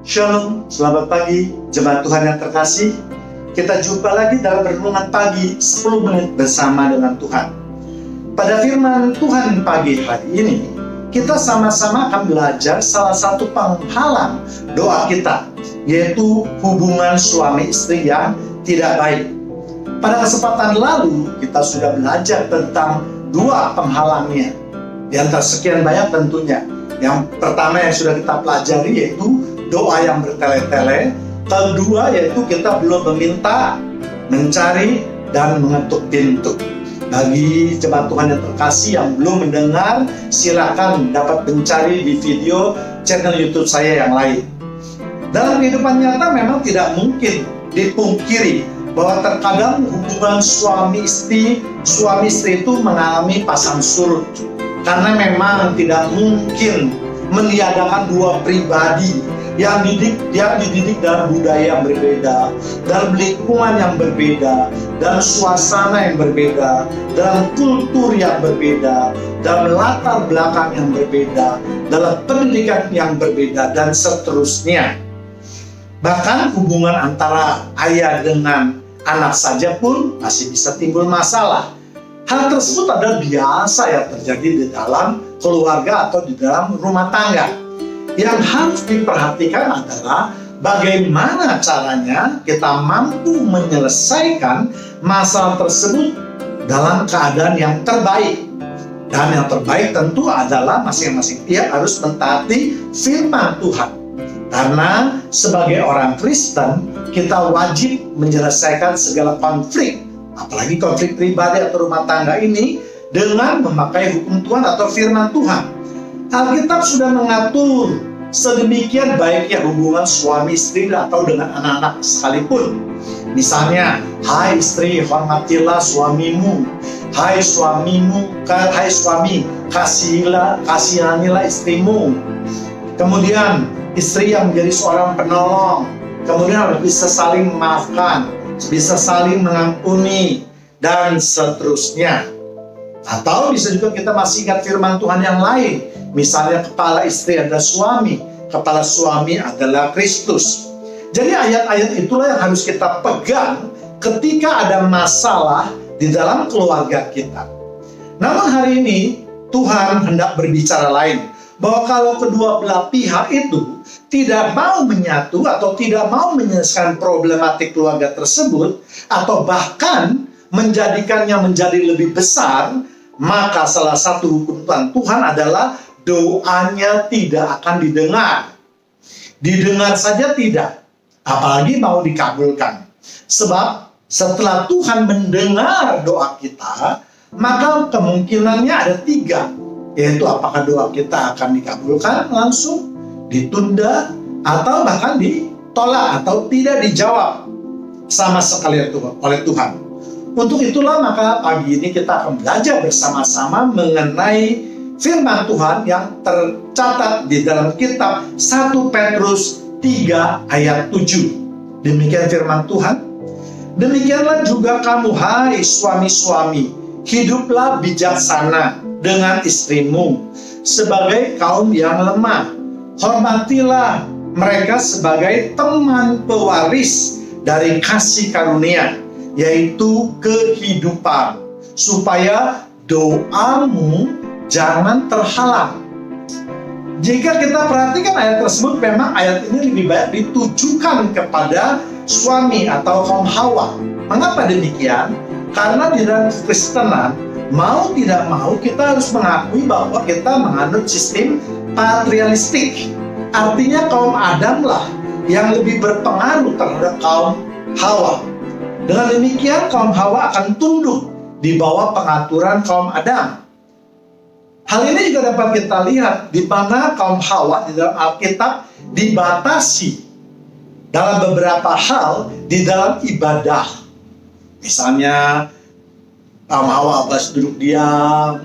Shalom, selamat pagi jemaat Tuhan yang terkasih. Kita jumpa lagi dalam renungan pagi 10 menit bersama dengan Tuhan. Pada firman Tuhan pagi hari ini, kita sama-sama akan belajar salah satu penghalang doa kita, yaitu hubungan suami istri yang tidak baik. Pada kesempatan lalu, kita sudah belajar tentang dua penghalangnya. Di antara sekian banyak tentunya. Yang pertama yang sudah kita pelajari yaitu doa yang bertele-tele. Kedua yaitu kita belum meminta, mencari, dan mengetuk pintu. Bagi jemaat Tuhan yang terkasih yang belum mendengar, silakan dapat mencari di video channel YouTube saya yang lain. Dalam kehidupan nyata memang tidak mungkin dipungkiri bahwa terkadang hubungan suami istri itu mengalami pasang surut. Karena memang tidak mungkin meniadakan dua pribadi yang dididik dalam budaya yang berbeda, dalam lingkungan yang berbeda, dalam suasana yang berbeda, dalam kultur yang berbeda, dalam latar belakang yang berbeda, dalam pendidikan yang berbeda, dan seterusnya. Bahkan hubungan antara ayah dengan anak saja pun masih bisa timbul masalah. Hal tersebut adalah biasa yang terjadi di dalam keluarga atau di dalam rumah tangga. Yang harus diperhatikan adalah bagaimana caranya kita mampu menyelesaikan masalah tersebut dalam keadaan yang terbaik. Dan yang terbaik tentu adalah masing-masing pihak harus mentaati firman Tuhan. Karena sebagai orang Kristen, kita wajib menyelesaikan segala konflik, apalagi konflik pribadi atau rumah tangga ini, dengan memakai hukum Tuhan atau firman Tuhan. Alkitab sudah mengatur sedemikian baiknya hubungan suami istri atau dengan anak-anak sekalipun. Misalnya, hai istri, hormatilah suamimu. Hai suami, kasihanilah istrimu. Kemudian, istri yang menjadi seorang penolong. Kemudian bisa saling memaafkan, bisa saling mengampuni, dan seterusnya. Atau bisa juga kita masih ingat firman Tuhan yang lain. Misalnya kepala istri adalah suami, kepala suami adalah Kristus. Jadi ayat-ayat itulah yang harus kita pegang ketika ada masalah di dalam keluarga kita. Namun hari ini Tuhan hendak berbicara lain. Bahwa kalau kedua belah pihak itu tidak mau menyatu atau tidak mau menyelesaikan problematik keluarga tersebut, atau bahkan menjadikannya menjadi lebih besar, maka salah satu hukum Tuhan adalah doanya tidak akan didengar. Didengar saja tidak, apalagi mau dikabulkan. Sebab setelah Tuhan mendengar doa kita, maka kemungkinannya ada tiga, yaitu apakah doa kita akan dikabulkan langsung, ditunda, atau bahkan ditolak atau tidak dijawab sama sekali oleh Tuhan. Untuk itulah maka pagi ini kita akan belajar bersama-sama mengenai firman Tuhan yang tercatat di dalam kitab 1 Petrus 3 ayat 7. Demikian firman Tuhan. Demikianlah juga kamu, hai suami-suami, hiduplah bijaksana dengan istrimu sebagai kaum yang lemah. Hormatilah mereka sebagai teman pewaris dari kasih karunia, yaitu kehidupan, supaya doamu jangan terhalang. Jika kita perhatikan ayat tersebut, memang ayat ini lebih banyak ditujukan kepada suami atau kaum Hawa. Mengapa demikian? Karena di dalam Kristenan, mau tidak mau kita harus mengakui bahwa kita menganut sistem patrialistik. Artinya kaum Adam lah yang lebih berpengaruh terhadap kaum Hawa. Dengan demikian kaum Hawa akan tunduk di bawah pengaturan kaum Adam. Hal ini juga dapat kita lihat di mana kaum Hawa di dalam Alkitab dibatasi dalam beberapa hal di dalam ibadah. Misalnya kaum Hawa harus duduk diam,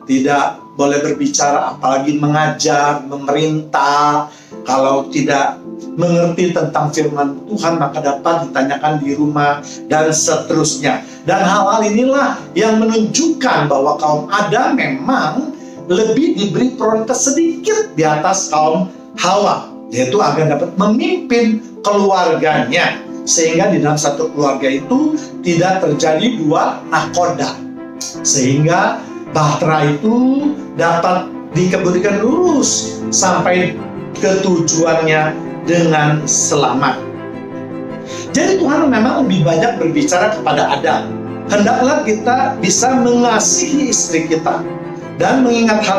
tidak boleh berbicara, apalagi mengajar, memerintah. Kalau tidak mengerti tentang firman Tuhan, maka dapat ditanyakan di rumah, dan seterusnya. Dan hal-hal inilah yang menunjukkan bahwa kaum Adam memang lebih diberi prioritas sedikit di atas kaum Hawa. yaitu agar dapat memimpin keluarganya, sehingga di dalam satu keluarga itu tidak terjadi dua nakoda, sehingga bahtera itu dapat dikemudikan lurus sampai ke tujuannya dengan selamat. Jadi Tuhan memang lebih banyak berbicara kepada Adam. Hendaklah kita bisa mengasihi istri kita dan mengingatkan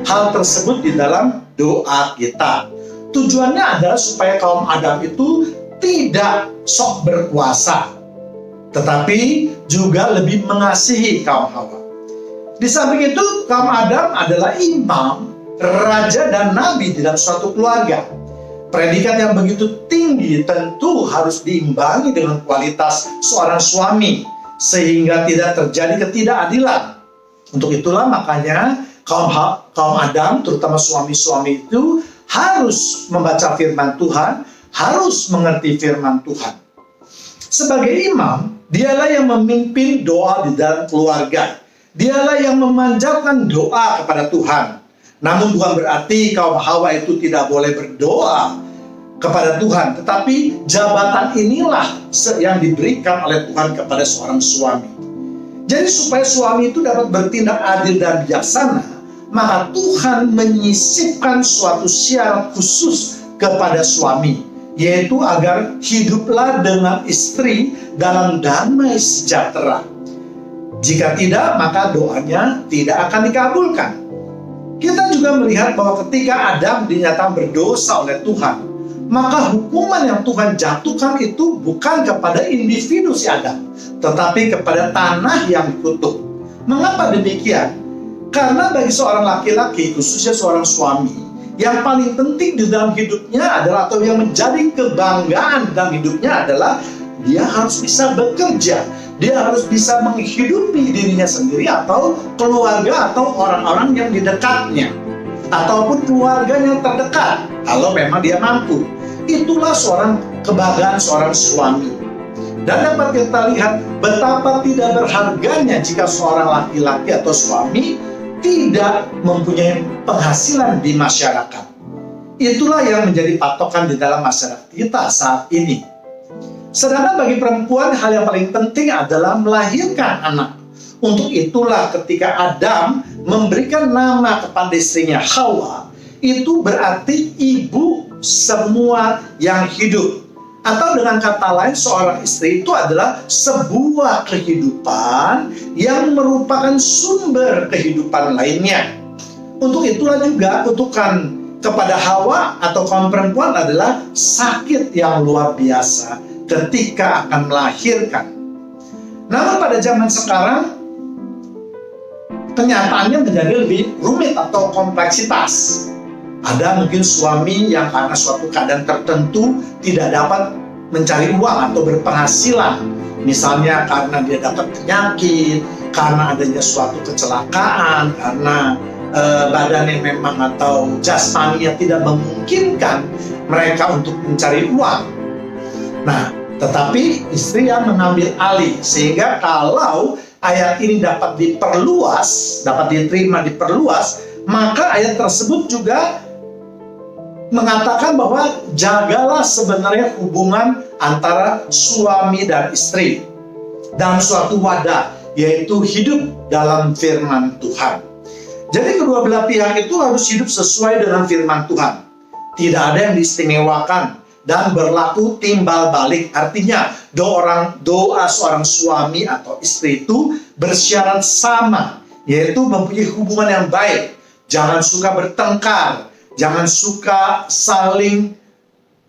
hal tersebut di dalam doa kita. Tujuannya adalah supaya kaum Adam itu tidak sok berkuasa, tetapi juga lebih mengasihi kaum Hawa. Di samping itu, kaum Adam adalah imam, raja, dan nabi di dalam suatu keluarga. Predikat yang begitu tinggi tentu harus diimbangi dengan kualitas seorang suami, sehingga tidak terjadi ketidakadilan. Untuk itulah makanya kaum Adam, terutama suami-suami itu harus membaca firman Tuhan, harus mengerti firman Tuhan. Sebagai imam, dialah yang memimpin doa di dalam keluarga. Dialah yang memanjatkan doa kepada Tuhan. Namun bukan berarti kaum Hawa itu tidak boleh berdoa kepada Tuhan, tetapi jabatan inilah yang diberikan oleh Tuhan kepada seorang suami. Jadi supaya suami itu dapat bertindak adil dan bijaksana, maka Tuhan menyisipkan suatu syarat khusus kepada suami, yaitu agar hiduplah dengan istri dalam damai sejahtera. Jika tidak, maka doanya tidak akan dikabulkan. Kita juga melihat bahwa ketika Adam dinyatakan berdosa oleh Tuhan, maka hukuman yang Tuhan jatuhkan itu bukan kepada individu si Adam, tetapi kepada tanah yang dikutuk. Mengapa demikian? Karena bagi seorang laki-laki, khususnya seorang suami, yang paling penting di dalam hidupnya adalah, atau yang menjadi kebanggaan dalam hidupnya adalah, dia harus bisa bekerja, dia harus bisa menghidupi dirinya sendiri atau keluarga atau orang-orang yang di dekatnya, ataupun keluarganya yang terdekat, kalau memang dia mampu. Itulah kebanggaan seorang suami. Dan dapat kita lihat betapa tidak berharganya jika seorang laki-laki atau suami tidak mempunyai penghasilan di masyarakat. Itulah yang menjadi patokan di dalam masyarakat kita saat ini. Sedangkan bagi perempuan, hal yang paling penting adalah melahirkan anak. Untuk itulah ketika Adam memberikan nama kepada istrinya Hawa, itu berarti ibu semua yang hidup. Atau dengan kata lain, seorang istri itu adalah sebuah kehidupan yang merupakan sumber kehidupan lainnya. Untuk itulah juga kutukan kepada Hawa atau kaum perempuan adalah sakit yang luar biasa ketika akan melahirkan. Namun pada zaman sekarang, kenyataannya menjadi lebih rumit atau kompleksitas. Ada mungkin suami yang karena suatu keadaan tertentu tidak dapat mencari uang atau berpenghasilan. Misalnya karena dia dapat penyakit, karena adanya suatu kecelakaan, karena badannya memang atau jasmaninya tidak memungkinkan mereka untuk mencari uang. Nah, tetapi istri yang mengambil alih, sehingga kalau ayat ini dapat diperluas, dapat diterima diperluas, maka ayat tersebut juga mengatakan bahwa jagalah sebenarnya hubungan antara suami dan istri dalam suatu wadah, yaitu hidup dalam firman Tuhan. Jadi kedua belah pihak itu harus hidup sesuai dengan firman Tuhan. Tidak ada yang diistimewakan dan berlaku timbal balik. Artinya doa seorang suami atau istri itu bersyarat sama, yaitu mempunyai hubungan yang baik. Jangan suka bertengkar, jangan suka saling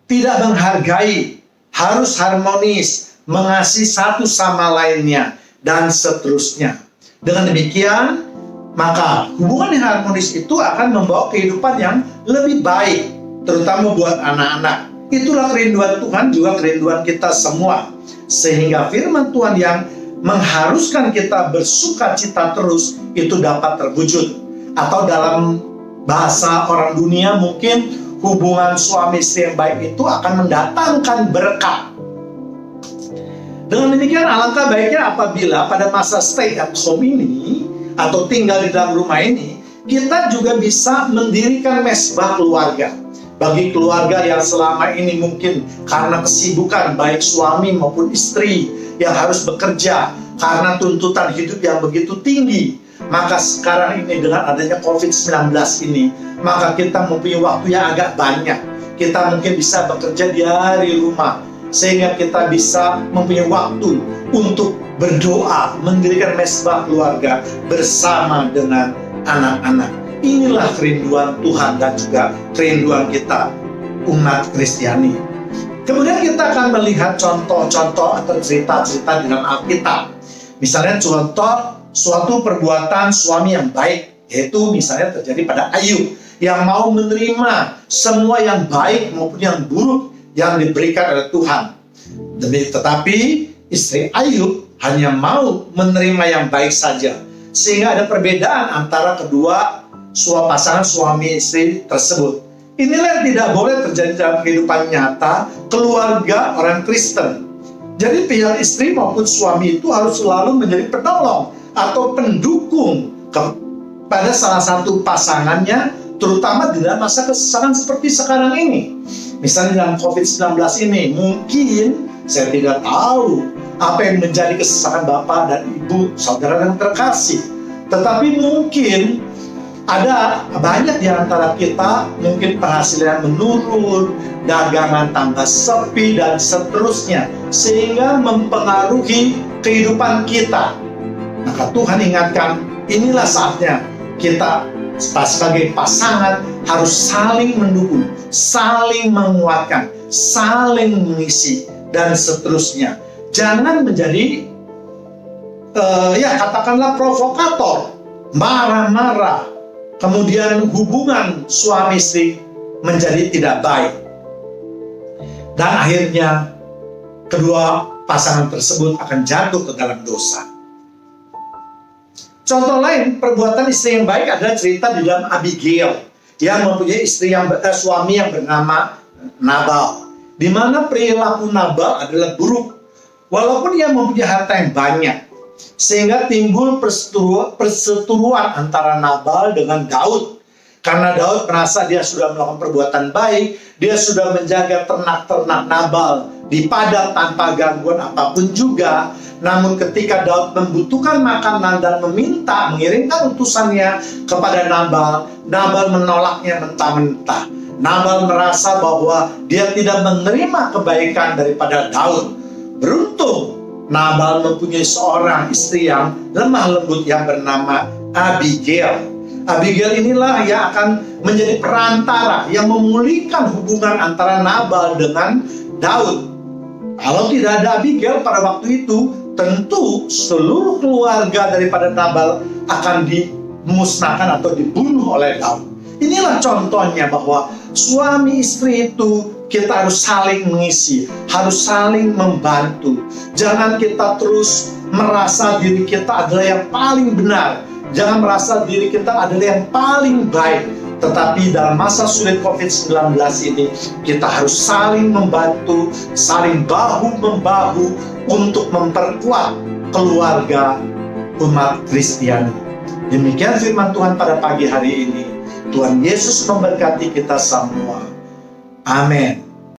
tidak menghargai, harus harmonis, mengasihi satu sama lainnya, dan seterusnya. Dengan demikian, maka hubungan yang harmonis itu akan membawa kehidupan yang lebih baik, terutama buat anak-anak. Itulah kerinduan Tuhan, juga kerinduan kita semua. Sehingga firman Tuhan yang mengharuskan kita bersuka cita terus, itu dapat terwujud. Atau dalam bahasa orang dunia mungkin hubungan suami istri yang baik itu akan mendatangkan berkat. Dengan demikian alangkah baiknya apabila pada masa stay at home ini atau tinggal di dalam rumah ini, Kita juga bisa mendirikan mesbah keluarga. Bagi keluarga yang selama ini mungkin karena kesibukan baik suami maupun istri yang harus bekerja karena tuntutan hidup yang begitu tinggi, maka sekarang ini dengan adanya COVID-19 ini, maka kita mempunyai waktu yang agak banyak. Kita mungkin bisa bekerja dari rumah, sehingga kita bisa mempunyai waktu untuk berdoa, mendirikan mesbah keluarga bersama dengan anak-anak. Inilah kerinduan Tuhan dan juga kerinduan kita umat Kristiani. Kemudian kita akan melihat contoh-contoh atau cerita-cerita dalam Alkitab. Misalnya contoh suatu perbuatan suami yang baik, yaitu misalnya terjadi pada Ayub yang mau menerima semua yang baik maupun yang buruk yang diberikan oleh Tuhan. Tetapi istri Ayub hanya mau menerima yang baik saja, sehingga ada perbedaan antara kedua pasangan suami istri tersebut. Inilah yang tidak boleh terjadi dalam kehidupan nyata keluarga orang Kristen. Jadi pihak istri maupun suami itu harus selalu menjadi penolong atau pendukung kepada salah satu pasangannya, terutama di dalam masa kesesakan seperti sekarang ini. Misalnya dalam COVID-19 ini, mungkin saya tidak tahu apa yang menjadi kesesakan bapak dan ibu, saudara yang terkasih. Tetapi mungkin ada banyak di antara kita mungkin penghasilan menurun, dagangan tambah sepi, dan seterusnya, sehingga mempengaruhi kehidupan kita. Maka Tuhan ingatkan, inilah saatnya kita sebagai pasangan harus saling mendukung, saling menguatkan, saling mengisi, dan seterusnya. Jangan menjadi katakanlah provokator, marah-marah, kemudian hubungan suami istri menjadi tidak baik, dan akhirnya kedua pasangan tersebut akan jatuh ke dalam dosa. Contoh lain perbuatan istri yang baik adalah cerita di dalam Abigail yang mempunyai suami yang bernama Nabal, di mana perilaku Nabal adalah buruk walaupun ia mempunyai harta yang banyak, sehingga timbul perseteruan antara Nabal dengan Daud. Karena Daud merasa dia sudah melakukan perbuatan baik, dia sudah menjaga ternak-ternak Nabal di padang tanpa gangguan apapun juga. Namun ketika Daud membutuhkan makanan dan mengirimkan utusannya kepada Nabal, Nabal menolaknya mentah-mentah. Nabal merasa bahwa dia tidak menerima kebaikan daripada Daud. Beruntung Nabal mempunyai seorang istri yang lemah lembut yang bernama Abigail. Abigail inilah yang akan menjadi perantara yang memulihkan hubungan antara Nabal dengan Daud. Kalau tidak ada Abigail pada waktu itu, tentu seluruh keluarga daripada Nabal akan dimusnahkan atau dibunuh oleh Daud. Inilah contohnya bahwa suami istri itu kita harus saling mengisi, harus saling membantu. Jangan kita terus merasa diri kita adalah yang paling benar. Jangan merasa diri kita adalah yang paling baik. Tetapi dalam masa sulit COVID-19 ini, kita harus saling membantu, saling bahu-membahu untuk memperkuat keluarga umat Kristiani. Demikian firman Tuhan pada pagi hari ini. Tuhan Yesus memberkati kita semua. Amin.